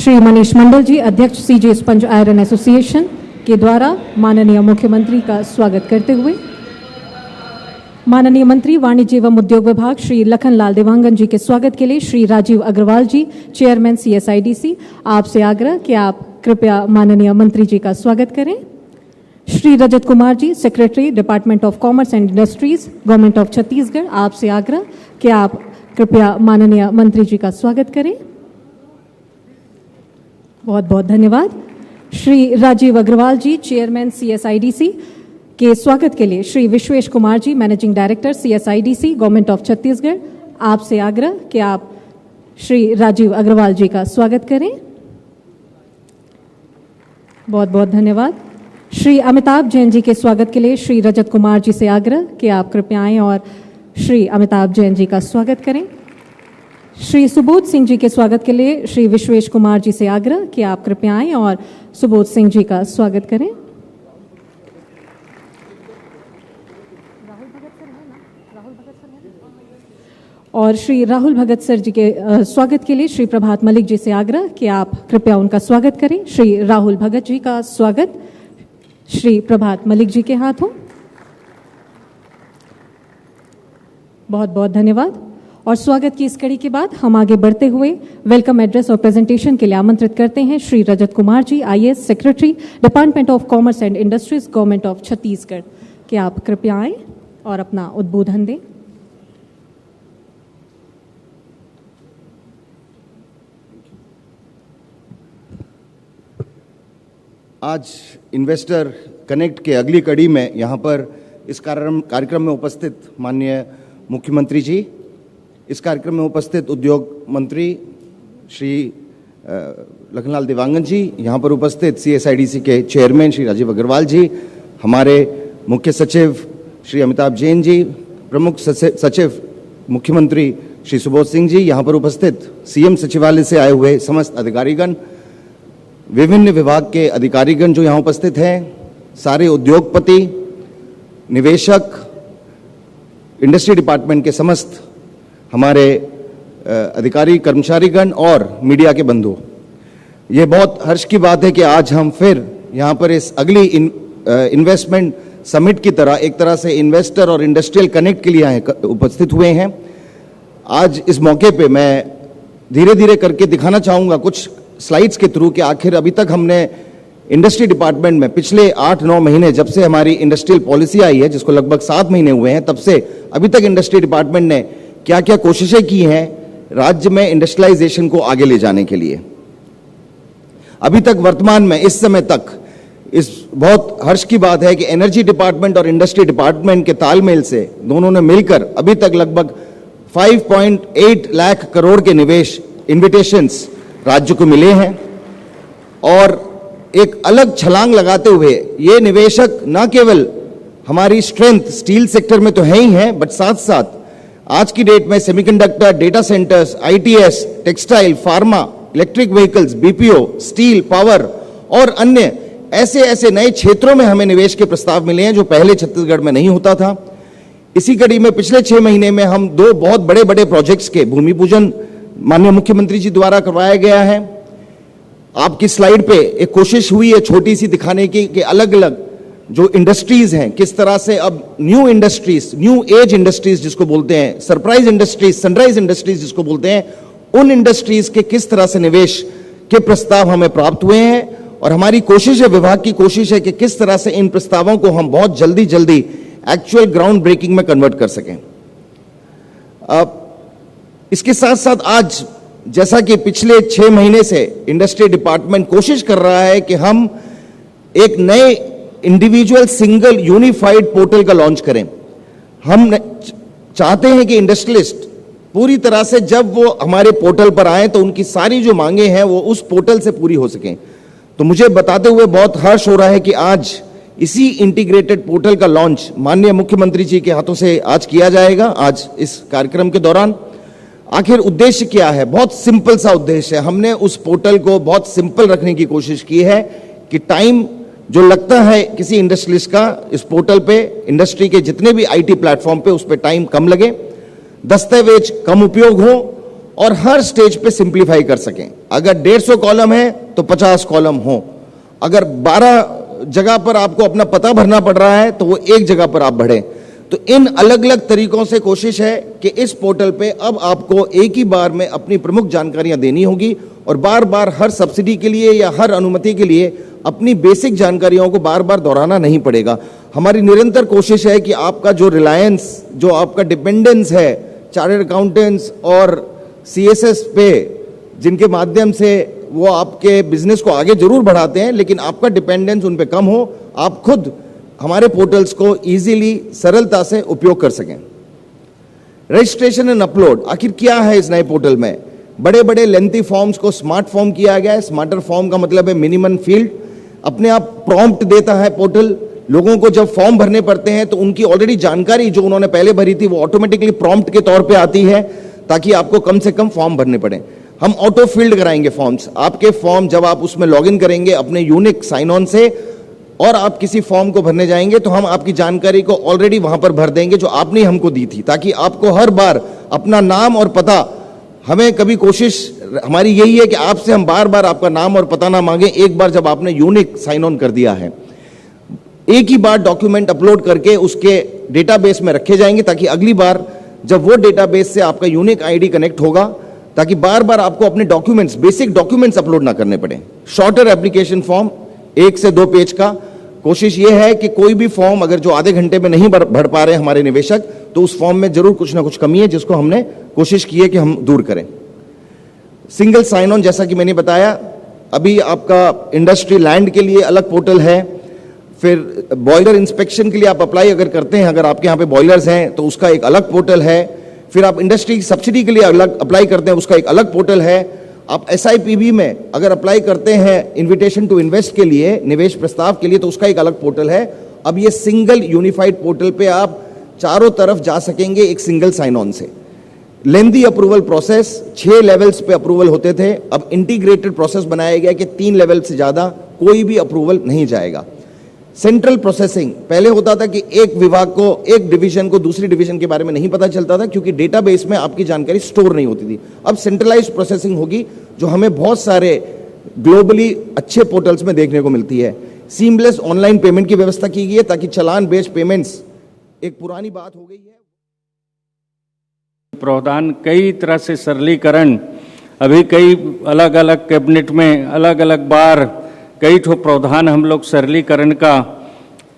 श्री मनीष मंडल जी, अध्यक्ष सीजे sponge iron association के द्वारा माननीय मुख्यमंत्री का स्वागत करते हुए माननीय मंत्री वाणिज्य एवं उद्योग विभाग श्री लखनलाल देवांगन जी के स्वागत के लिए श्री राजीव अग्रवाल जी, चेयरमैन CSIDC, आपसे आग्रह कि आप कृपया माननीय मंत्री जी का स्वागत करें। Shri Rajat Kumar ji, secretary department of commerce and industries, government of Chhattisgarh, आपसे आग्रह कि आप कृपया माननीय मंत्री जी का स्वागत करें। बहुत बहुत धन्यवाद। श्री राजीव अग्रवाल जी, चेयरमैन CSIDC के स्वागत के लिए Shri Vishwesh Kumar ji, managing director CSIDC, government of Chhattisgarh, आपसे आग्रह कि आप श्री राजीव अग्रवाल जी का स्वागत करें। बहुत बहुत धन्यवाद। श्री अमिताभ जैन जी के स्वागत के लिए श्री रजत कुमार जी से आग्रह कि आप कृपया आएं और श्री अमिताभ जैन जी का स्वागत करें। श्री सुबोध सिंह जी के स्वागत के लिए श्री विश्वेश कुमार जी से आग्रह कि आप कृपया आएं और सुबोध सिंह जी का स्वागत करें। और श्री राहुल भगत सर जी के स्वागत के लिए श्री प्रभात मलिक जी से आग्रह कि आप कृपया उनका स्वागत करें। श्री राहुल भगत जी का स्वागत श्री प्रभात मलिक जी के हाथों। बहुत बहुत धन्यवाद। और स्वागत की इस कड़ी के बाद हम आगे बढ़ते हुए वेलकम एड्रेस और प्रेजेंटेशन के लिए आमंत्रित करते हैं श्री रजत कुमार जी, IAS, secretary department of commerce and industries, government of Chhattisgarh, कि आप कृपया आएं और अपना उद्बोधन दें। आज इन्वेस्टर कनेक्ट के अगली कड़ी में यहाँ पर इस कार्यक्रम में उपस्थित माननीय मुख्यमंत्री जी, इस कार्यक्रम में उपस्थित उद्योग मंत्री श्री लखनलाल देवांगन जी, यहाँ पर उपस्थित CSIDC के चेयरमैन श्री राजीव अग्रवाल जी, हमारे मुख्य सचिव श्री अमिताभ जैन जी, प्रमुख सचिव मुख्यमंत्री श्री सुबोध सिंह जी, यहाँ पर उपस्थित CM सचिवालय से आए हुए समस्त अधिकारीगण, विभिन्न विभाग के अधिकारीगण जो यहाँ उपस्थित हैं, सारे उद्योगपति, निवेशक, इंडस्ट्री डिपार्टमेंट के समस्त हमारे अधिकारी कर्मचारीगण और मीडिया के बंधु, ये बहुत हर्ष की बात है कि आज हम फिर यहाँ पर इस अगली इन्वेस्टमेंट समिट की तरह एक तरह से इन्वेस्टर और इंडस्ट्रियल कनेक्ट के लिए उपस्थित हुए हैं। आज इस मौके पे मैं धीरे धीरे करके दिखाना चाहूँगा कुछ स्लाइड्स के थ्रू कि आखिर अभी तक हमने इंडस्ट्री डिपार्टमेंट में पिछले 8-9 महीने, जब से हमारी इंडस्ट्रियल पॉलिसी आई है, जिसको लगभग 7 महीने हुए हैं, तब से अभी तक इंडस्ट्री डिपार्टमेंट ने क्या क्या कोशिशें की हैं राज्य में इंडस्ट्रियलाइजेशन को आगे ले जाने के लिए। अभी तक वर्तमान में इस समय तक इस बहुत हर्ष की बात है कि एनर्जी डिपार्टमेंट और इंडस्ट्री डिपार्टमेंट के तालमेल से दोनों ने मिलकर अभी तक लगभग 5.8 लाख करोड़ के निवेश इन्विटेशंस राज्य को मिले हैं। और एक अलग छलांग लगाते हुए ये निवेशक न केवल हमारी स्ट्रेंथ स्टील सेक्टर में तो है ही है, बट साथ साथ आज की डेट में semiconductor, data centres, ITS, textile, pharma, electric vehicles, BPO, steel, power और अन्य ऐसे ऐसे नए क्षेत्रों में हमें निवेश के प्रस्ताव मिले हैं जो पहले छत्तीसगढ़ में नहीं होता था। इसी कड़ी में पिछले 6 महीने में हम 2 बहुत बड़े बड़े प्रोजेक्ट्स के भूमि पूजन माननीय मुख्यमंत्री जी द्वारा करवाया गया है। आपकी स्लाइड पे एक कोशिश हुई है छोटी सी दिखाने की कि अलग अलग जो इंडस्ट्रीज हैं किस तरह से अब new industries, new age industries जिसको बोलते हैं, सरप्राइज इंडस्ट्रीज, सनराइज इंडस्ट्रीज जिसको बोलते हैं, उन इंडस्ट्रीज के किस तरह से निवेश के प्रस्ताव हमें प्राप्त हुए हैं। और हमारी कोशिश है, विभाग की कोशिश है कि किस तरह से इन प्रस्तावों को हम बहुत जल्दी जल्दी एक्चुअल ग्राउंड ब्रेकिंग में कन्वर्ट कर सकें। इसके साथ साथ आज जैसा कि पिछले 6 महीने से इंडस्ट्री डिपार्टमेंट कोशिश कर रहा है कि हम एक नए इंडिविजुअल सिंगल यूनिफाइड पोर्टल का लॉन्च करें। हम चाहते हैं कि इंडस्ट्रियलिस्ट पूरी तरह से जब वो हमारे पोर्टल पर आए तो उनकी सारी जो मांगे हैं वो उस पोर्टल से पूरी हो सकें। तो मुझे बताते हुए बहुत हर्ष हो रहा है कि आज इसी इंटीग्रेटेड पोर्टल का लॉन्च माननीय मुख्यमंत्री जी के हाथों से आज किया जाएगा। आज इस कार्यक्रम के दौरान आखिर उद्देश्य क्या है? बहुत सिंपल सा उद्देश्य है। हमने उस पोर्टल को बहुत सिंपल रखने की कोशिश की है कि टाइम जो लगता है किसी इंडस्ट्रियलिस्ट का इस पोर्टल पे, इंडस्ट्री के जितने भी IT प्लेटफॉर्म पे, उस पे टाइम कम लगे, दस्तावेज कम उपयोग हो और हर स्टेज पे सिंप्लीफाई कर सकें। अगर 150 कॉलम है तो 50 कॉलम हो, अगर 12 जगह पर आपको अपना पता भरना पड़ रहा है तो वो एक जगह पर आप भरें। तो इन अलग अलग तरीकों से कोशिश है कि इस पोर्टल पे अब आपको एक ही बार में अपनी प्रमुख जानकारियां देनी होगी और बार बार हर सब्सिडी के लिए या हर अनुमति के लिए अपनी बेसिक जानकारियों को बार बार दोहराना नहीं पड़ेगा। हमारी निरंतर कोशिश है कि आपका जो रिलायंस, जो आपका डिपेंडेंस है चार्टर्ड अकाउंटेंट्स और CSS पे, जिनके माध्यम से वो आपके बिजनेस को आगे जरूर बढ़ाते हैं, लेकिन आपका डिपेंडेंस उन पे कम हो, आप खुद हमारे पोर्टल्स को इजीली, सरलता से उपयोग कर सकें। रजिस्ट्रेशन एंड अपलोड, आखिर क्या है इस नए पोर्टल में? बड़े बड़े लेंथी फॉर्म्स को स्मार्ट फॉर्म किया गया है। स्मार्टर फॉर्म का मतलब है मिनिमम फील्ड, अपने आप प्रॉम्प्ट देता है पोर्टल। लोगों को जब फॉर्म भरने पड़ते हैं तो उनकी ऑलरेडी जानकारी जो उन्होंने पहले भरी थी वो ऑटोमेटिकली प्रॉम्प्ट के तौर पे आती है, ताकि आपको कम से कम फॉर्म भरने पड़े। हम ऑटो फील्ड कराएंगे फॉर्म्स। आपके फॉर्म जब आप उसमें लॉगिन करेंगे अपने यूनिक साइन ऑन से और आप किसी फॉर्म को भरने जाएंगे तो हम आपकी जानकारी को ऑलरेडी वहां पर भर देंगे जो आपने हमको दी थी, ताकि आपको हर बार अपना नाम और पता, हमें कभी कोशिश हमारी यही है कि आपसे हम बार बार आपका नाम और पता ना मांगे, एक बार जब आपने यूनिक साइन ऑन कर दिया है। एक ही बार डॉक्यूमेंट अपलोड करके उसके डेटाबेस में रखे जाएंगे, ताकि अगली बार जब वो डेटाबेस से आपका यूनिक आईडी कनेक्ट होगा, ताकि बार बार आपको अपने डॉक्यूमेंट्स, बेसिक डॉक्यूमेंट्स अपलोड ना करने पड़े। शॉर्टर एप्लीकेशन फॉर्म, 1 से 2 पेज का। कोशिश ये है कि कोई भी फॉर्म अगर जो आधे घंटे में नहीं भर पा रहे हैं हमारे निवेशक, तो उस फॉर्म में जरूर कुछ ना कुछ कमी है, जिसको हमने कोशिश की है कि हम दूर करें। सिंगल साइन ऑन, जैसा कि मैंने बताया, अभी आपका इंडस्ट्री लैंड के लिए अलग पोर्टल है। फिर बॉयलर इंस्पेक्शन के लिए आप अप्लाई अगर करते हैं, अगर आपके यहाँ पे बॉयलर्स हैं तो उसका एक अलग पोर्टल है। फिर आप इंडस्ट्री सब्सिडी के लिए अलग अप्लाई करते हैं, उसका एक अलग पोर्टल है। आप SIPB में अगर अप्लाई करते हैं इन्विटेशन टू इन्वेस्ट के लिए, निवेश प्रस्ताव के लिए, तो उसका एक अलग पोर्टल है। अब ये सिंगल यूनिफाइड पोर्टल पे आप चारों तरफ जा सकेंगे एक सिंगल साइन ऑन से। लेंदी अप्रूवल प्रोसेस, 6 लेवल्स पे अप्रूवल होते थे, अब इंटीग्रेटेड प्रोसेस बनाया गया कि 3 लेवल से ज्यादा कोई भी अप्रूवल नहीं जाएगा। सेंट्रल प्रोसेसिंग, पहले होता था कि एक विभाग को, एक डिवीजन को दूसरी डिवीजन के बारे में नहीं पता चलता था, क्योंकि डेटाबेस में आपकी जानकारी स्टोर नहीं होती थी। अब सेंट्रलाइज्ड प्रोसेसिंग होगी, जो हमें बहुत सारे ग्लोबली अच्छे पोर्टल्स में देखने को मिलती है। सीमलेस ऑनलाइन पेमेंट की व्यवस्था की गई है, ताकि चालान बेस्ड पेमेंट्स एक पुरानी बात हो गई है। प्रावधान कई तरह से सरलीकरण, अभी कई अलग अलग कैबिनेट में अलग अलग बार कई ठो प्रावधान हम लोग सरलीकरण का,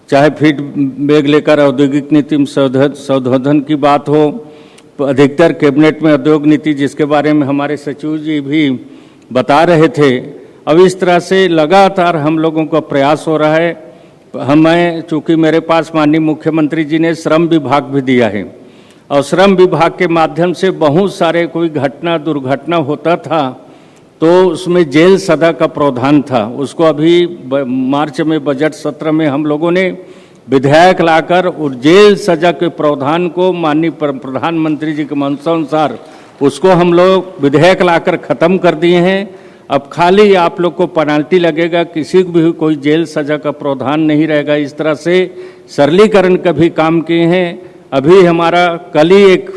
चाहे फीड बैग लेकर औद्योगिक नीति में संशोधन की बात हो, अधिकतर कैबिनेट में उद्योग नीति, जिसके बारे में हमारे सचिव जी भी बता रहे थे। अब इस तरह से लगातार हम लोगों का प्रयास हो रहा है। हमें, चूंकि मेरे पास माननीय मुख्यमंत्री जी ने श्रम विभाग भी दिया है, और श्रम विभाग के माध्यम से बहुत सारे कोई घटना दुर्घटना होता था तो उसमें जेल सजा का प्रावधान था। उसको अभी मार्च में बजट सत्र में हम लोगों ने विधेयक लाकर और जेल सजा के प्रावधान को माननीय प्रधानमंत्री जी के मंशानुसार उसको हम लोग विधेयक लाकर खत्म कर दिए हैं। अब खाली आप लोग को पेनल्टी लगेगा, किसी को भी कोई जेल सजा का प्रावधान नहीं रहेगा। इस तरह से सरलीकरण का भी काम किए हैं। अभी हमारा कल ही एक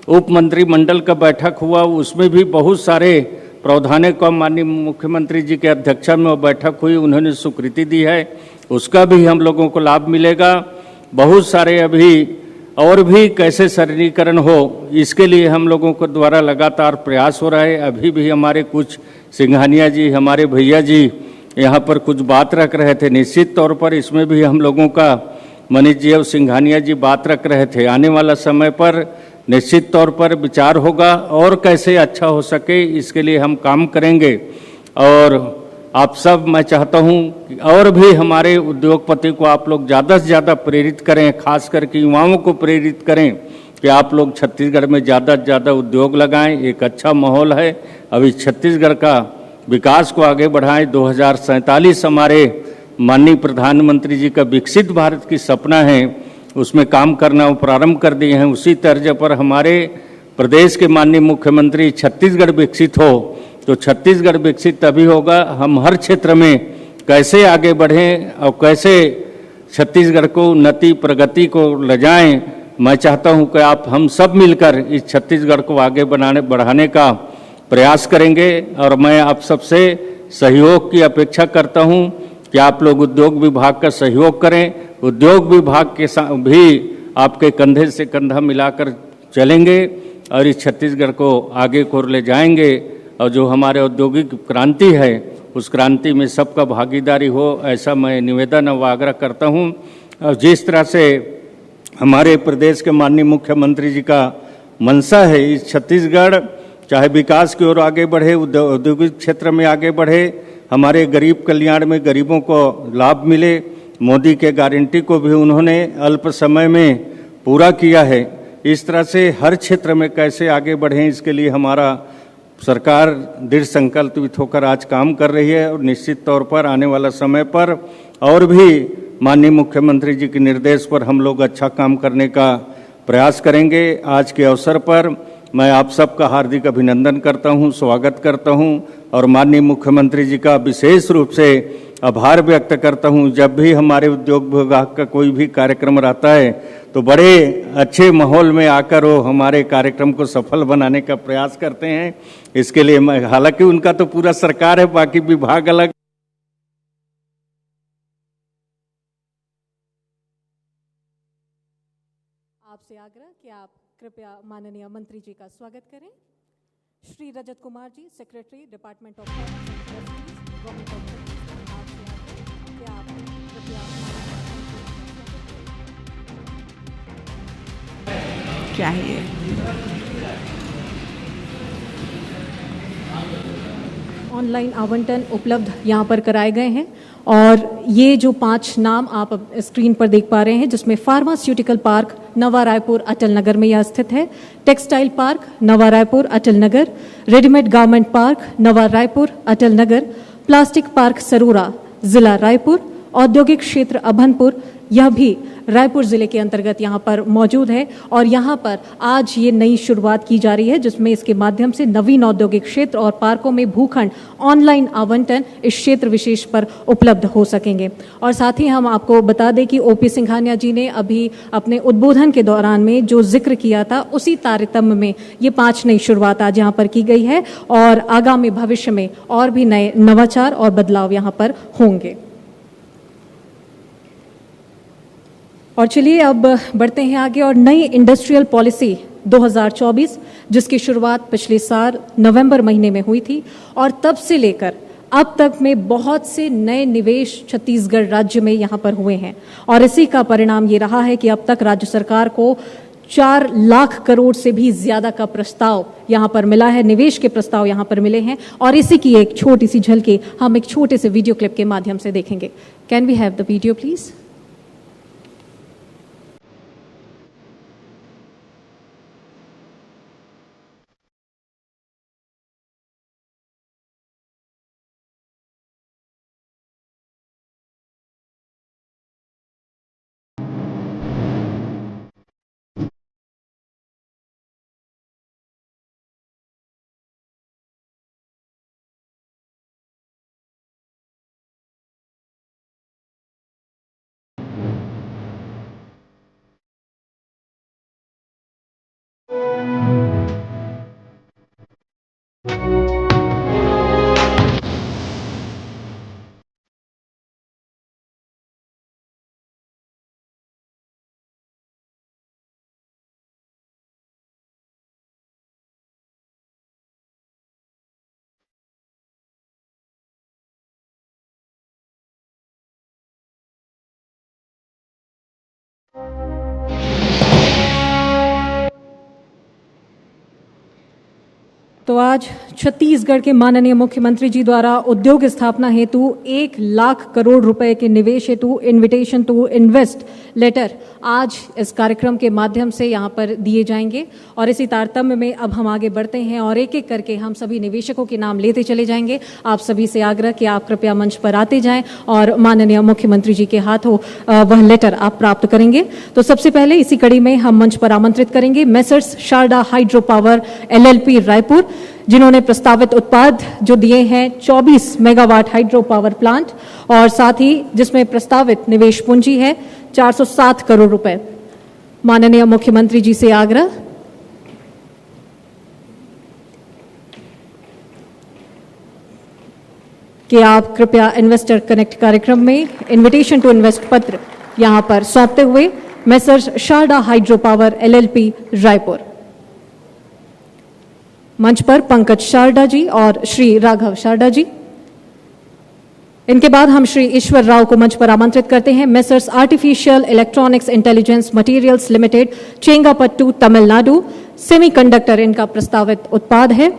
उप मंत्रिमंडल का बैठक हुआ, उसमें भी बहुत सारे प्रावधानों को माननीय मुख्यमंत्री जी के अध्यक्षता में वो बैठक हुई, उन्होंने स्वीकृति दी है, उसका भी हम लोगों को लाभ मिलेगा। बहुत सारे अभी और भी कैसे सरलीकरण हो, इसके लिए हम लोगों को द्वारा लगातार प्रयास हो रहा है। अभी भी हमारे कुछ सिंघानिया जी, हमारे भैया जी यहाँ पर कुछ बात रख रहे थे। निश्चित तौर पर इसमें भी हम लोगों का मनीष जी और सिंघानिया जी बात रख रहे थे। आने वाला समय पर निश्चित तौर पर विचार होगा और कैसे अच्छा हो सके, इसके लिए हम काम करेंगे। और आप सब, मैं चाहता हूं कि और भी हमारे उद्योगपति को आप लोग ज़्यादा से ज़्यादा प्रेरित करें, खास करके युवाओं को प्रेरित करें कि आप लोग छत्तीसगढ़ में ज़्यादा से ज़्यादा उद्योग लगाएं। एक अच्छा माहौल है, अभी छत्तीसगढ़ का विकास को आगे बढ़ाएं। 2047 हमारे माननीय प्रधानमंत्री जी का विकसित भारत की सपना है, उसमें काम करना वो प्रारंभ कर दिए हैं। उसी तर्ज पर हमारे प्रदेश के माननीय मुख्यमंत्री छत्तीसगढ़ विकसित हो, तो छत्तीसगढ़ विकसित तभी होगा हम हर क्षेत्र में कैसे आगे बढ़ें और कैसे छत्तीसगढ़ को उन्नति प्रगति को ले जाएं। मैं चाहता हूं कि आप हम सब मिलकर इस छत्तीसगढ़ को आगे बढ़ाने का प्रयास करेंगे और मैं आप सबसे सहयोग की अपेक्षा करता हूं कि आप लोग उद्योग विभाग का सहयोग करें। उद्योग विभाग के साथ भी आपके कंधे से कंधा मिलाकर चलेंगे और इस छत्तीसगढ़ को आगे को ले जाएंगे और जो हमारे औद्योगिक क्रांति है उस क्रांति में सबका भागीदारी हो, ऐसा मैं निवेदन और आग्रह करता हूं। और जिस तरह से हमारे प्रदेश के माननीय मुख्यमंत्री जी का मंशा है, इस छत्तीसगढ़ चाहे विकास की ओर आगे बढ़े, औद्योगिक क्षेत्र में आगे बढ़े, हमारे गरीब कल्याण में गरीबों को लाभ मिले। मोदी के गारंटी को भी उन्होंने अल्प समय में पूरा किया है। इस तरह से हर क्षेत्र में कैसे आगे बढ़ें, इसके लिए हमारा सरकार दृढ़ संकल्पित होकर आज काम कर रही है और निश्चित तौर पर आने वाला समय पर और भी माननीय मुख्यमंत्री जी के निर्देश पर हम लोग अच्छा काम करने का प्रयास करेंगे। आज के अवसर पर मैं आप सबका हार्दिक अभिनंदन करता हूं, स्वागत करता हूं और माननीय मुख्यमंत्री जी का विशेष रूप से आभार व्यक्त करता हूं। जब भी हमारे उद्योग विभाग का कोई भी कार्यक्रम रहता है तो बड़े अच्छे माहौल में आकर वो हमारे कार्यक्रम को सफल बनाने का प्रयास करते हैं। इसके लिए मैं, हालांकि उनका तो पूरा सरकार है, बाकी विभाग अलग। आपसे आग्रह कि आप कृपया माननीय मंत्री जी का स्वागत करें। Shri Rajat Kumar ji, secretary department of government of आपसे आग्रह कि आप कृपया चाहिए। ऑनलाइन आवंटन उपलब्ध यहाँ पर कराए गए हैं और ये जो 5 नाम आप स्क्रीन पर देख पा रहे हैं, जिसमें फार्मास्यूटिकल पार्क नवा रायपुर अटल नगर में यह स्थित है, टेक्सटाइल पार्क नवा Raipur Atal Nagar, readymade garment park नवा रायपुर अटल नगर, प्लास्टिक पार्क सरोरा जिला रायपुर, औद्योगिक क्षेत्र अभनपुर यह भी रायपुर जिले के अंतर्गत यहाँ पर मौजूद है। और यहाँ पर आज ये नई शुरुआत की जा रही है जिसमें इसके माध्यम से नवीन औद्योगिक क्षेत्र और पार्कों में भूखंड ऑनलाइन आवंटन इस क्षेत्र विशेष पर उपलब्ध हो सकेंगे। और साथ ही हम आपको बता दें कि ओपी सिंघानिया जी ने अभी अपने उद्बोधन के दौरान में जो जिक्र किया था उसी तारतम्य में ये 5 नई शुरुआत आज यहाँ पर की गई है और आगामी भविष्य में और भी नए नवाचार और बदलाव यहाँ पर होंगे। और चलिए अब बढ़ते हैं आगे और नई इंडस्ट्रियल पॉलिसी 2024 जिसकी शुरुआत पिछले साल नवंबर महीने में हुई थी और तब से लेकर अब तक में बहुत से नए निवेश छत्तीसगढ़ राज्य में यहाँ पर हुए हैं और इसी का परिणाम ये रहा है कि अब तक राज्य सरकार को 4 लाख करोड़ से भी ज्यादा का प्रस्ताव यहाँ पर मिला है, निवेश के प्रस्ताव यहाँ पर मिले हैं और इसी की एक छोटी सी झलकी हम एक छोटे से वीडियो क्लिप के माध्यम से देखेंगे। Can we have the video please? तो आज छत्तीसगढ़ के माननीय मुख्यमंत्री जी द्वारा उद्योग स्थापना हेतु 1 लाख करोड़ रुपए के निवेश हेतु इन्विटेशन टू इन्वेस्ट लेटर आज इस कार्यक्रम के माध्यम से यहाँ पर दिए जाएंगे और इसी तारतम्य में अब हम आगे बढ़ते हैं और एक एक करके हम सभी निवेशकों के नाम लेते चले जाएंगे। आप सभी से आग्रह कि आप कृपया मंच पर आते जाएं और माननीय मुख्यमंत्री जी के हाथों वह लेटर आप प्राप्त करेंगे। तो सबसे पहले इसी कड़ी में हम मंच पर आमंत्रित करेंगे messrs Sharda hydro power LLP Raipur, जिन्होंने प्रस्तावित उत्पाद जो दिए हैं 24 मेगावाट हाइड्रो पावर प्लांट और साथ ही जिसमें प्रस्तावित निवेश पूंजी है 407 करोड़ रुपए। माननीय मुख्यमंत्री जी से आग्रह कि आप कृपया इन्वेस्टर कनेक्ट कार्यक्रम में इनविटेशन टू इन्वेस्ट पत्र यहां पर सौंपते हुए messrs Sharda hydro power LLP Raipur. मंच पर पंकज शारदा जी और श्री राघव शारदा जी। इनके बाद हम श्री ईश्वर राव को मंच पर आमंत्रित करते हैं। Messrs artificial electronics intelligence materials limited, Chengapattu, Tamil Nadu, semiconductor इनका प्रस्तावित उत्पाद है।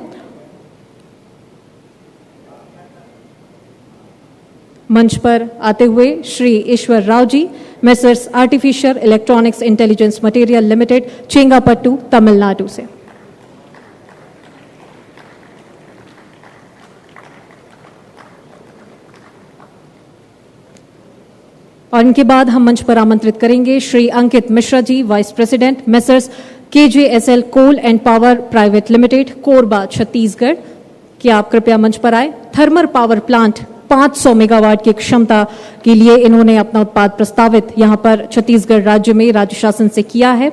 मंच पर आते हुए Shri Ishwar Rao ji, messrs artificial electronics intelligence material limited, Chengapattu, Tamil Nadu से। और इनके बाद हम मंच पर आमंत्रित करेंगे Shri Ankit Mishra ji, vice president, messrs KJSL coal and power private limited, Korba, Chhattisgarh, कि आप कृपया मंच पर आए। थर्मल पावर प्लांट 500 मेगावाट की क्षमता के लिए इन्होंने अपना उत्पाद प्रस्तावित यहां पर छत्तीसगढ़ राज्य में राज्य शासन से किया है।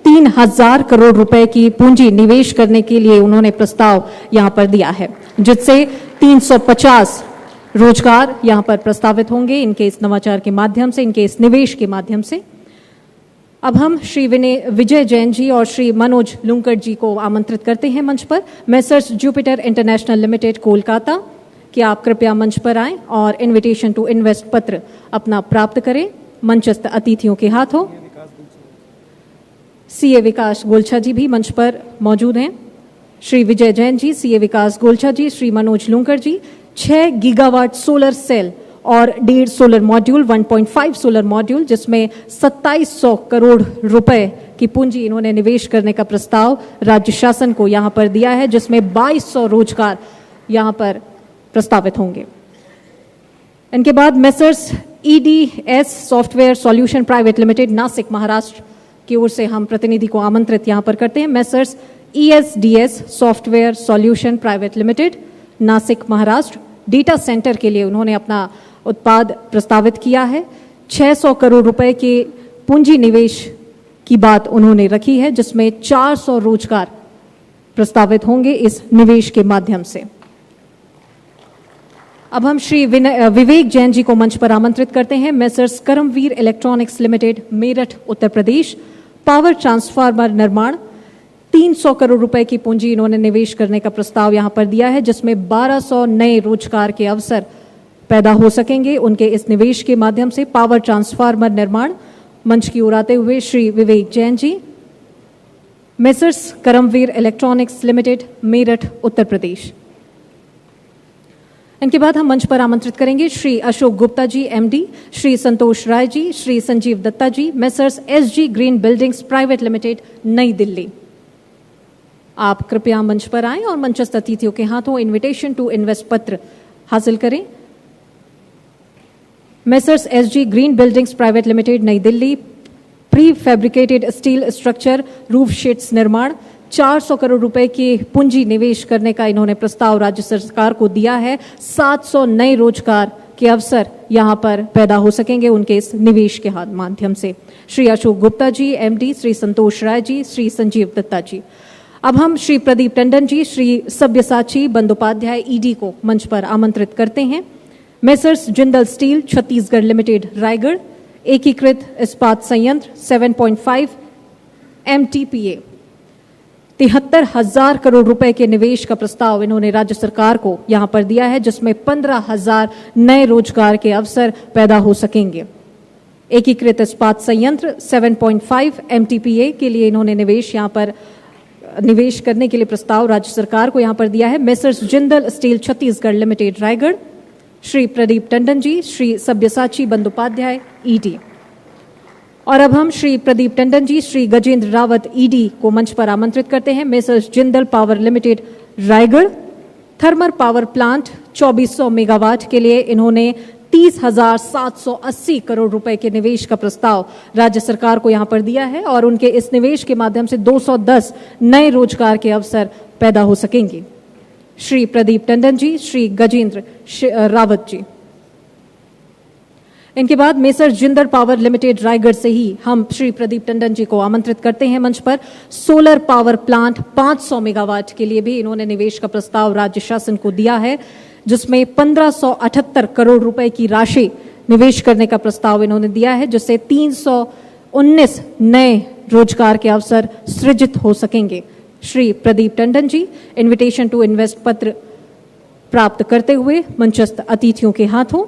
3000 करोड़ रुपए की पूंजी निवेश करने के लिए उन्होंने प्रस्ताव यहां पर दिया है, जिससे 350 रोजगार यहां पर प्रस्तावित होंगे इनके इस नवाचार के माध्यम से, इनके इस निवेश के माध्यम से। अब हम श्री विजय जैन जी और श्री मनोज लुंकड़ जी को आमंत्रित करते हैं मंच पर। Messrs Jupiter international limited, Kolkata, कि आप कृपया मंच पर आएं और इनविटेशन टू इन्वेस्ट पत्र अपना प्राप्त करें मंचस्थ अतिथियों के हाथों। सीए विकास गोलछा जी भी मंच पर मौजूद हैं। श्री विजय जैन जी, सीए विकास गोलछा जी, श्री मनोज लुंकड़ जी, 6 गीगावाट सोलर सेल और 1.5 सोलर मॉड्यूल, 1.5 सोलर मॉड्यूल, जिसमें 2700 करोड़ रुपए की पूंजी इन्होंने निवेश करने का प्रस्ताव राज्य शासन को यहां पर दिया है, जिसमें 2200 रोजगार यहां पर प्रस्तावित होंगे। इनके बाद messrs EDS software solution private limited, Nashik, Maharashtra की ओर से हम प्रतिनिधि को आमंत्रित यहां पर करते हैं। Messrs ESDS software solution private limited, Nashik, Maharashtra, data centre के लिए उन्होंने अपना उत्पाद प्रस्तावित किया है। 600 करोड़ रुपए के पूंजी निवेश की बात उन्होंने रखी है, जिसमें 400 रोजगार प्रस्तावित होंगे इस निवेश के माध्यम से। अब हम श्री विवेक जैन जी को मंच पर आमंत्रित करते हैं। Messrs Karamveer electronics limited, Meerut, Uttar Pradesh, power transformer निर्माण, 300 करोड़ रुपए की पूंजी इन्होंने निवेश करने का प्रस्ताव यहां पर दिया है, जिसमें 1200 नए रोजगार के अवसर पैदा हो सकेंगे उनके इस निवेश के माध्यम से। पावर ट्रांसफार्मर निर्माण, मंच की ओर आते हुए Shri Vivek Jain ji, messrs Karamveer electronics limited, Meerut, Uttar Pradesh. इनके बाद हम मंच पर आमंत्रित करेंगे Shri Ashok Gupta ji, MD, Shri Santosh Rai ji, Shri Sanjeev Dutta ji, messrs SG green buildings private limited, Nai Delhi. आप कृपया मंच पर आएं और मंचस्थ अतिथियों के हाथों इनविटेशन टू इन्वेस्ट पत्र हासिल करें। Messrs SG green buildings private limited, Nai Delhi, pre fabricated steel structure roof sheets निर्माण, 400 करोड़ रुपए की पूंजी निवेश करने का इन्होंने प्रस्ताव राज्य सरकार को दिया है। 700 नए रोजगार के अवसर यहां पर पैदा हो सकेंगे उनके इस निवेश के माध्यम से। श्री अशोक गुप्ता जी, एमडी, श्री संतोष राय जी, श्री संजीव दत्ता जी। अब हम श्री प्रदीप टंडन जी, श्री सब्यसाची बंदोपाध्याय, ईडी को मंच पर आमंत्रित करते हैं। Messrs Jindal steel Chhattisgarh limited, Raigarh, एकीकृत इस्पात संयंत्र, 7.5 MTPA, 73,000 करोड़ रुपए के निवेश का प्रस्ताव इन्होंने राज्य सरकार को यहां पर दिया है, जिसमें 15,000 नए रोजगार के अवसर पैदा हो सकेंगे। एकीकृत इस्पात संयंत्र 7.5 MTPA के लिए इन्होंने निवेश करने के लिए प्रस्ताव राज्य सरकार को यहां पर दिया है। Messrs Jindal steel Chhattisgarh limited, Raigarh, Shri Pradeep Tandon ji, Shri Sabyasachi Bandopadhyay, ED. और अब हम श्री प्रदीप टंडन जी, श्री गजेंद्र रावत, ईडी को मंच पर आमंत्रित करते हैं। Messrs Jindal power limited, Raigarh, thermal power plant 2400 megawatt के लिए इन्होंने 30,780 करोड़ रुपए के निवेश का प्रस्ताव राज्य सरकार को यहां पर दिया है और उनके इस निवेश के माध्यम से 210 नए रोजगार के अवसर पैदा हो सकेंगे। श्री प्रदीप टंडन जी, श्री गजेंद्र रावत जी। इनके बाद messrs Jindal power limited Raigarh से ही हम श्री प्रदीप टंडन जी को आमंत्रित करते हैं मंच पर। सोलर पावर प्लांट 500 मेगावाट के लिए भी इन्होंने निवेश का प्रस्ताव राज्य शासन को दिया है, जिसमें 1578 करोड़ रुपए की राशि निवेश करने का प्रस्ताव इन्होंने दिया है, जिससे 319 नए रोजगार के अवसर सृजित हो सकेंगे। श्री प्रदीप टंडन जी इन्विटेशन टू इन्वेस्ट पत्र प्राप्त करते हुए मंचस्थ अतिथियों के हाथों,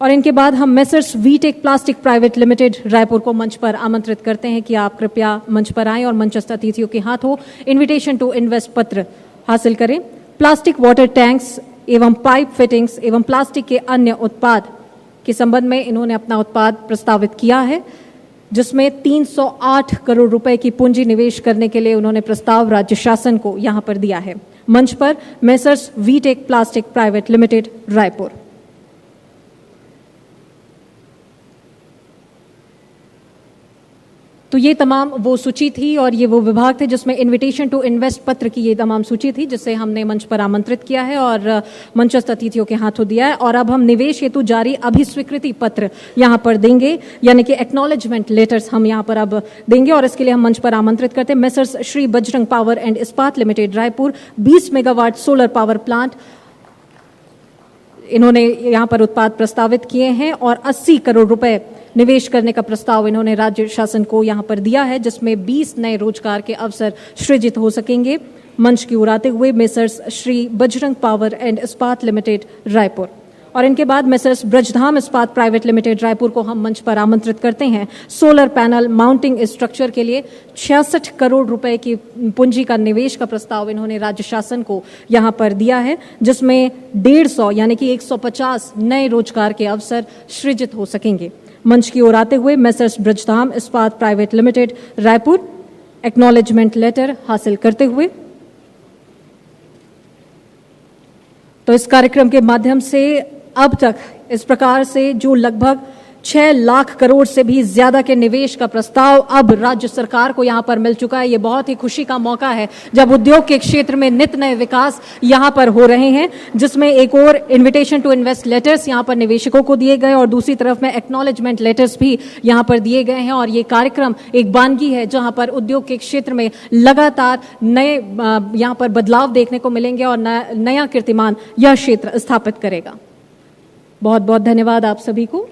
और इनके बाद हम messrs Vtech plastic private limited Raipur को मंच पर आमंत्रित करते हैं कि आप कृपया मंच पर आएं और मंचस्थ अतिथियों के हाथों इन्विटेशन टू इन्वेस्ट पत्र हासिल करें। प्लास्टिक वाटर टैंक्स एवं पाइप फिटिंग्स एवं प्लास्टिक के अन्य उत्पाद के संबंध में इन्होंने अपना उत्पाद प्रस्तावित किया है, जिसमें 308 करोड़ रुपए की पूंजी निवेश करने के लिए उन्होंने प्रस्ताव राज्य शासन को यहां पर दिया है। मंच पर messrs Vtech plastic private limited Raipur. तो ये तमाम वो सूची थी और ये वो विभाग थे जिसमें इन्विटेशन टू इन्वेस्ट पत्र की ये तमाम सूची थी, जिसे हमने मंच पर आमंत्रित किया है और मंचस्थ अतिथियों के हाथों दिया है। और अब हम निवेश हेतु जारी अभिस्वीकृति पत्र यहां पर देंगे, यानी कि एक्नॉलेजमेंट लेटर्स हम यहां पर अब देंगे, और इसके लिए हम मंच पर आमंत्रित करते हैं messrs Shri Bajrang power and Ispat limited Raipur. 20 megawatt solar power plant इन्होंने यहां पर उत्पाद प्रस्तावित किए हैं और 80 करोड़ रुपए निवेश करने का प्रस्ताव इन्होंने राज्य शासन को यहां पर दिया है, जिसमें 20 नए रोजगार के अवसर सृजित हो सकेंगे। मंच की ओर आते हुए messrs Shri Bajrang power and Ispat limited Raipur, और इनके बाद messrs Brajdham Ispat private limited Raipur को हम मंच पर आमंत्रित करते हैं। सोलर पैनल माउंटिंग स्ट्रक्चर के लिए 66 करोड़ रुपए की पूंजी का निवेश का प्रस्ताव इन्होंने राज्य शासन को यहां पर दिया है, जिसमें 150 यानी कि 150 नए रोजगार के अवसर सृजित हो सकेंगे। मंच की ओर आते हुए messrs Brajdham Ispat private limited Raipur acknowledgement letter हासिल करते हुए, तो इस कार्यक्रम के माध्यम से अब तक इस प्रकार से जो लगभग 6 लाख करोड़ से भी ज्यादा के निवेश का प्रस्ताव अब राज्य सरकार को यहां पर मिल चुका है। ये बहुत ही खुशी का मौका है जब उद्योग के क्षेत्र में नित नए विकास यहां पर हो रहे हैं, जिसमें एक और इन्विटेशन टू इन्वेस्ट लेटर्स यहां पर निवेशकों को दिए गए और दूसरी तरफ में एक्नॉलेजमेंट लेटर्स भी यहां पर दिए गए हैं। और ये कार्यक्रम एक बानगी है जहां पर उद्योग के क्षेत्र में लगातार नए यहां पर बदलाव देखने को मिलेंगे और नया कीर्तिमान यह क्षेत्र स्थापित करेगा। बहुत बहुत धन्यवाद आप सभी को।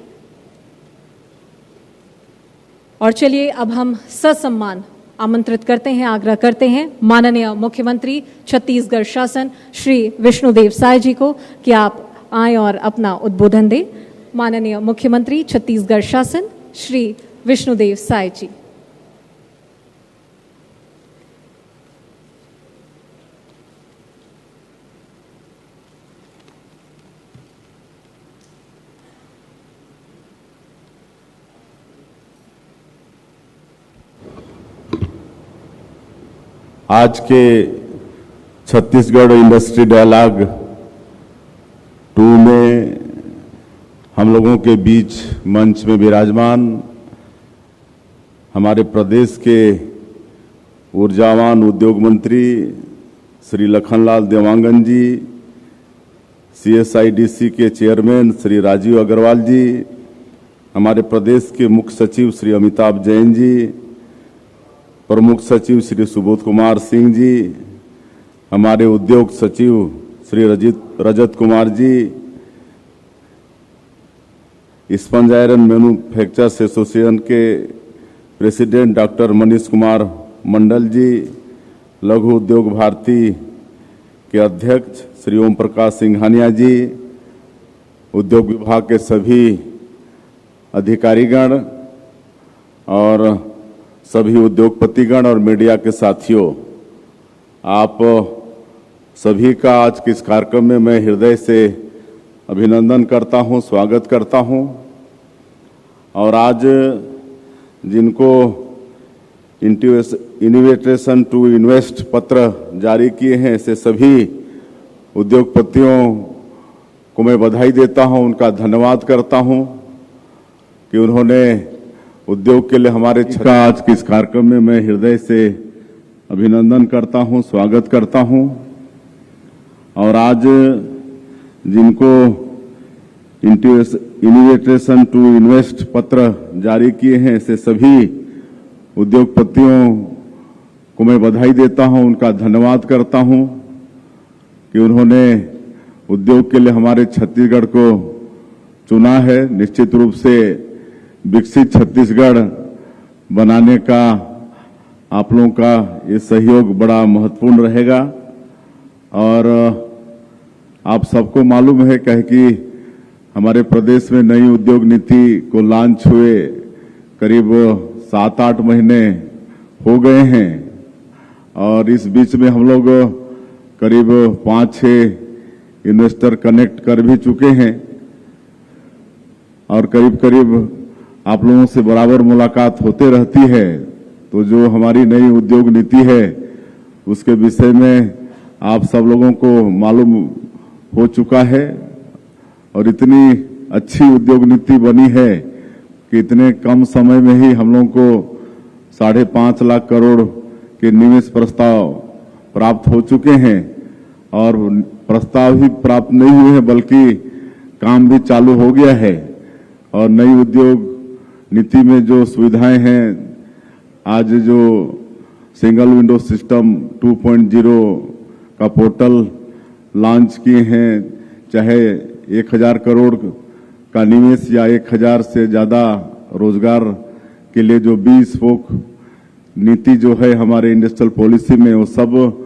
और चलिए अब हम ससम्मान आमंत्रित करते हैं, आग्रह करते हैं माननीय मुख्यमंत्री छत्तीसगढ़ शासन श्री विष्णुदेव साय जी को कि आप आएं और अपना उद्बोधन दें। माननीय मुख्यमंत्री छत्तीसगढ़ शासन श्री विष्णुदेव साय जी। आज के छत्तीसगढ़ इंडस्ट्री डायलॉग 2 में हम लोगों के बीच मंच में विराजमान हमारे प्रदेश के ऊर्जावान उद्योग मंत्री श्री लखनलाल देवांगन जी, CSIDC के चेयरमैन श्री राजीव अग्रवाल जी, हमारे प्रदेश के मुख्य सचिव श्री अमिताभ जैन जी, प्रमुख सचिव श्री सुबोध कुमार सिंह जी, हमारे उद्योग सचिव श्री रजत कुमार जी, स्पंज आयरन मैन्युफैक्चरर्स एसोसिएशन के प्रेसिडेंट डॉक्टर मनीष कुमार मंडल जी, लघु उद्योग भारती के अध्यक्ष श्री ओम प्रकाश सिंघानिया जी, उद्योग विभाग के सभी अधिकारीगण और सभी उद्योगपतिगण और मीडिया के साथियों, आप सभी का आज के इस कार्यक्रम में मैं हृदय से अभिनंदन करता हूं, स्वागत करता हूं। और आज जिनको इन्विटेशन टू इन्वेस्ट पत्र जारी किए हैं, ऐसे सभी उद्योगपतियों को मैं बधाई देता हूं, उनका धन्यवाद करता हूं कि उन्होंने उद्योग के लिए हमारे आज के इस कार्यक्रम में मैं हृदय से अभिनंदन करता हूं, स्वागत करता हूं। और आज जिनको इन्विटेशन टू इन्वेस्ट पत्र जारी किए हैं, ऐसे सभी उद्योगपतियों को मैं बधाई देता हूं, उनका धन्यवाद करता हूं कि उन्होंने उद्योग के लिए हमारे छत्तीसगढ़ को चुना है। निश्चित रूप से विकसित छत्तीसगढ़ बनाने का आप लोगों का ये सहयोग बड़ा महत्वपूर्ण रहेगा। और आप सबको मालूम है कि हमारे प्रदेश में नई उद्योग नीति को लॉन्च हुए करीब 7-8 महीने हो गए हैं और इस बीच में हम लोग करीब 5-6 इन्वेस्टर कनेक्ट कर भी चुके हैं और करीब करीब आप लोगों से बराबर मुलाकात होते रहती है। तो जो हमारी नई उद्योग नीति है उसके विषय में आप सब लोगों को मालूम हो चुका है और इतनी अच्छी उद्योग नीति बनी है कि इतने कम समय में ही हम लोगों को 5.5 लाख करोड़ के निवेश प्रस्ताव प्राप्त हो चुके हैं और प्रस्ताव ही प्राप्त नहीं हुए हैं बल्कि काम भी चालू हो गया है। और नई उद्योग नीति में जो सुविधाएं हैं, आज जो सिंगल विंडो सिस्टम 2.0 का पोर्टल लॉन्च किए हैं, चाहे 1000 करोड़ का निवेश या 1000 से ज्यादा रोजगार के लिए जो 20 स्पोक नीति जो है हमारे इंडस्ट्रियल पॉलिसी में, वो सब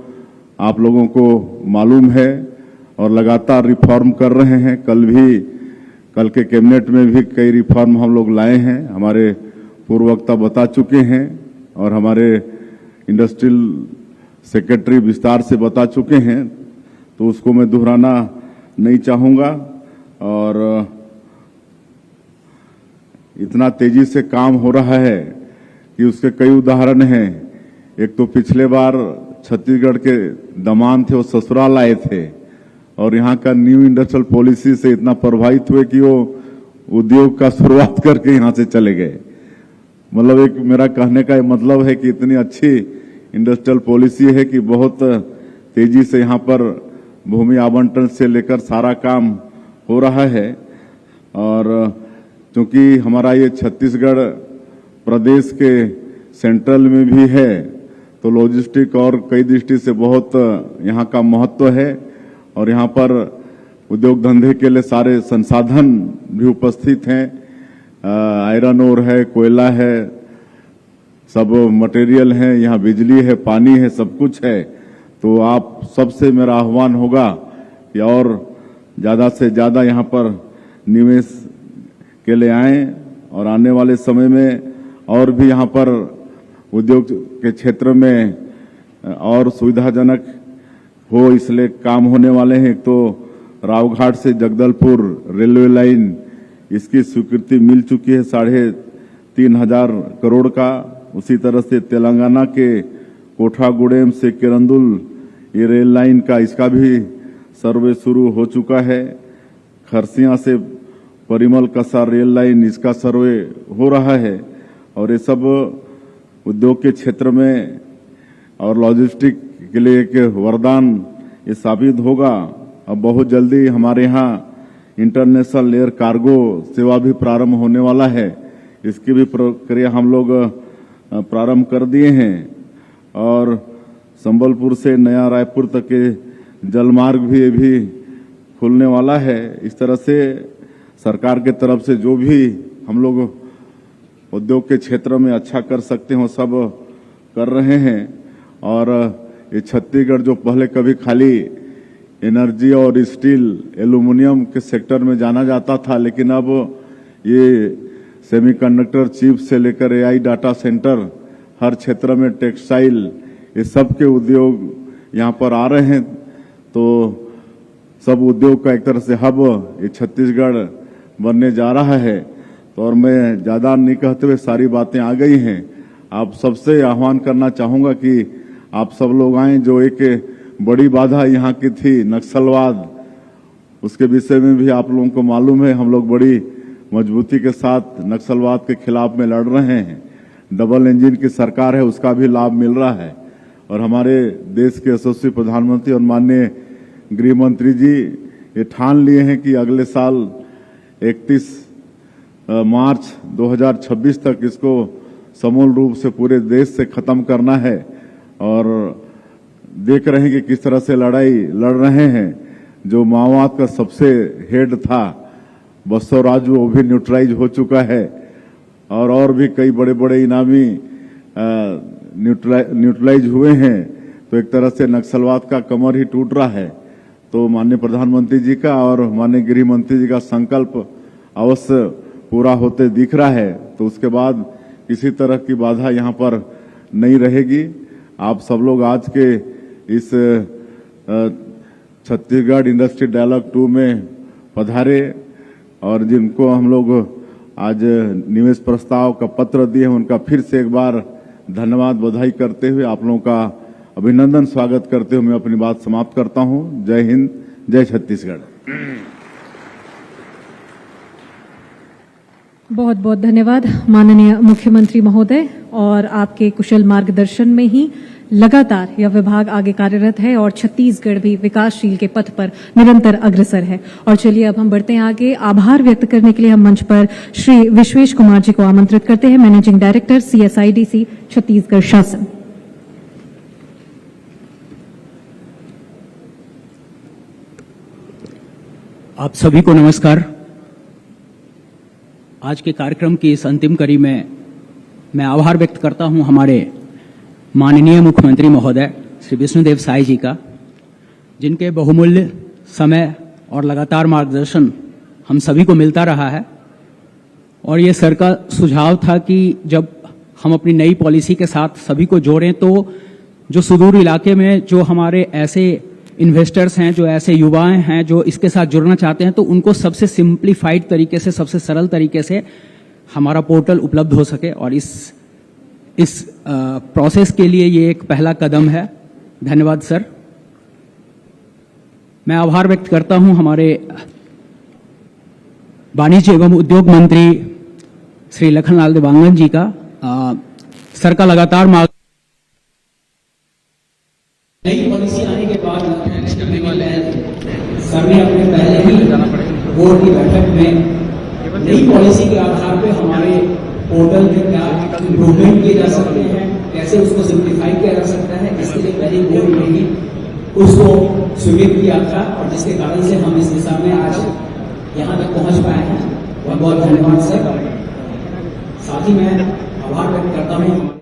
आप लोगों को मालूम है और लगातार रिफॉर्म कर रहे हैं। कल के कैबिनेट में भी कई रिफॉर्म हम लोग लाए हैं, हमारे पूर्व वक्ता बता चुके हैं और हमारे इंडस्ट्रियल सेक्रेटरी विस्तार से बता चुके हैं, तो उसको मैं दोहराना नहीं चाहूंगा। और इतना तेजी से काम हो रहा है कि उसके कई उदाहरण हैं। एक तो पिछले बार छत्तीसगढ़ के दमान थे, वो ससुराल आए थे और यहाँ का न्यू इंडस्ट्रियल पॉलिसी से इतना प्रभावित हुए कि वो उद्योग का शुरुआत करके यहाँ से चले गए। मतलब एक मेरा कहने का मतलब है कि इतनी अच्छी इंडस्ट्रियल पॉलिसी है कि बहुत तेजी से यहाँ पर भूमि आवंटन से लेकर सारा काम हो रहा है। और चूंकि हमारा ये छत्तीसगढ़ प्रदेश के सेंट्रल में भी है तो लॉजिस्टिक और कई दृष्टि से बहुत यहाँ का महत्व है और यहाँ पर उद्योग धंधे के लिए सारे संसाधन भी उपस्थित हैं। आयरन ओर है, कोयला है, सब मटेरियल है, यहाँ बिजली है, पानी है, सब कुछ है। तो आप सबसे मेरा आह्वान होगा कि और ज्यादा से ज्यादा यहाँ पर निवेश के लिए आएं और आने वाले समय में और भी यहाँ पर उद्योग के क्षेत्र में और सुविधाजनक हो, इसलिए काम होने वाले हैं। एक तो रावघाट से जगदलपुर रेलवे लाइन, इसकी स्वीकृति मिल चुकी है 3,500 करोड़ का। उसी तरह से तेलंगाना के कोठागुडेम से किरंदुल ये रेल लाइन का, इसका भी सर्वे शुरू हो चुका है। खरसिया से परिमल कसा रेल लाइन, इसका सर्वे हो रहा है। और ये सब उद्योग के क्षेत्र में और लॉजिस्टिक के लिए एक वरदान ये साबित होगा। अब बहुत जल्दी हमारे यहाँ इंटरनेशनल एयर कार्गो सेवा भी प्रारंभ होने वाला है, इसकी भी प्रक्रिया हम लोग प्रारंभ कर दिए हैं। और संबलपुर से नया रायपुर तक के जलमार्ग भी खुलने वाला है। इस तरह से सरकार के तरफ से जो भी हम लोग उद्योग के क्षेत्र में अच्छा कर सकते हो सब कर रहे हैं। और ये छत्तीसगढ़ जो पहले कभी खाली एनर्जी और स्टील एल्यूमिनियम के सेक्टर में जाना जाता था, लेकिन अब ये सेमीकंडक्टर चिप से लेकर एआई डाटा सेंटर, हर क्षेत्र में टेक्सटाइल, ये सब के उद्योग यहाँ पर आ रहे हैं। तो सब उद्योग का एक तरह से हब ये छत्तीसगढ़ बनने जा रहा है। तो और मैं ज्यादा नहीं कहते हुए सारी बातें आ गई हैं। आप सबसे आह्वान करना चाहूंगा कि आप सब लोग आए। जो एक बड़ी बाधा यहाँ की थी नक्सलवाद, उसके विषय में भी आप लोगों को मालूम है, हम लोग बड़ी मजबूती के साथ नक्सलवाद के खिलाफ में लड़ रहे हैं। डबल इंजन की सरकार है, उसका भी लाभ मिल रहा है। और हमारे देश के यशस्वी प्रधानमंत्री और माननीय गृह मंत्री जी ये ठान लिए हैं कि अगले साल 31 मार्च 2026 तक इसको समूल रूप से पूरे देश से खत्म करना है। और देख रहे हैं कि किस तरह से लड़ाई लड़ रहे हैं। जो माओवाद का सबसे हेड था बसवराज, वो भी न्यूट्रलाइज हो चुका है और भी कई बड़े बड़े इनामी न्यूट्रलाइज हुए हैं। तो एक तरह से नक्सलवाद का कमर ही टूट रहा है। तो माननीय प्रधानमंत्री जी का और माननीय गृह मंत्री जी का संकल्प अवश्य पूरा होते दिख रहा है। तो उसके बाद किसी तरह की बाधा यहाँ पर नहीं रहेगी। आप सब लोग आज के इस छत्तीसगढ़ इंडस्ट्री डायलॉग 2 में पधारे और जिनको हम लोग आज निवेश प्रस्ताव का पत्र दिए हैं, उनका फिर से एक बार धन्यवाद बधाई करते हुए आप लोगों का अभिनंदन स्वागत करते हुए मैं अपनी बात समाप्त करता हूं। जय हिंद, जय छत्तीसगढ़। बहुत बहुत धन्यवाद माननीय मुख्यमंत्री महोदय। और आपके कुशल मार्गदर्शन में ही लगातार यह विभाग आगे कार्यरत है और छत्तीसगढ़ भी विकासशील के पथ पर निरंतर अग्रसर है। और चलिए अब हम बढ़ते हैं आगे। आभार व्यक्त करने के लिए हम मंच पर श्री विश्वेश कुमार जी को आमंत्रित करते हैं, मैनेजिंग डायरेक्टर CSIDC छत्तीसगढ़ शासन। आप सभी को नमस्कार। आज के कार्यक्रम की इस अंतिम कड़ी में मैं आभार व्यक्त करता हूं हमारे माननीय मुख्यमंत्री महोदय श्री विष्णुदेव साय जी का, जिनके बहुमूल्य समय और लगातार मार्गदर्शन हम सभी को मिलता रहा है। और ये सर का सुझाव था कि जब हम अपनी नई पॉलिसी के साथ सभी को जोड़ें तो जो सुदूर इलाके में जो हमारे ऐसे इन्वेस्टर्स हैं, जो ऐसे युवाएं हैं जो इसके साथ जुड़ना चाहते हैं, तो उनको सबसे सिंप्लीफाइड तरीके से, सबसे सरल तरीके से हमारा पोर्टल उपलब्ध हो सके। और इस प्रोसेस के लिए ये एक पहला कदम है। धन्यवाद सर। मैं आभार व्यक्त करता हूं हमारे वाणिज्य एवं उद्योग मंत्री श्री लखनलाल देवांगन जी का। सर का लगातार नई पॉलिसी आने के बाद सर ने अपने पहले ही बोर्ड की बैठक में नई पॉलिसी के आधार पे हमारे पोर्टल में क्या इम्प्रूवमेंट किए जा सकते हैं, कैसे उसको सिंप्लीफाई किया जा सकता है, इसके लिए पहले बोर्ड में ही उसको स्वीकृत किया था और जिसके कारण से हम इस दिशा में आज यहाँ तक पहुंच पाए हैं। बहुत बहुत धन्यवाद सर। साथ ही मैं आभार व्यक्त करता हूँ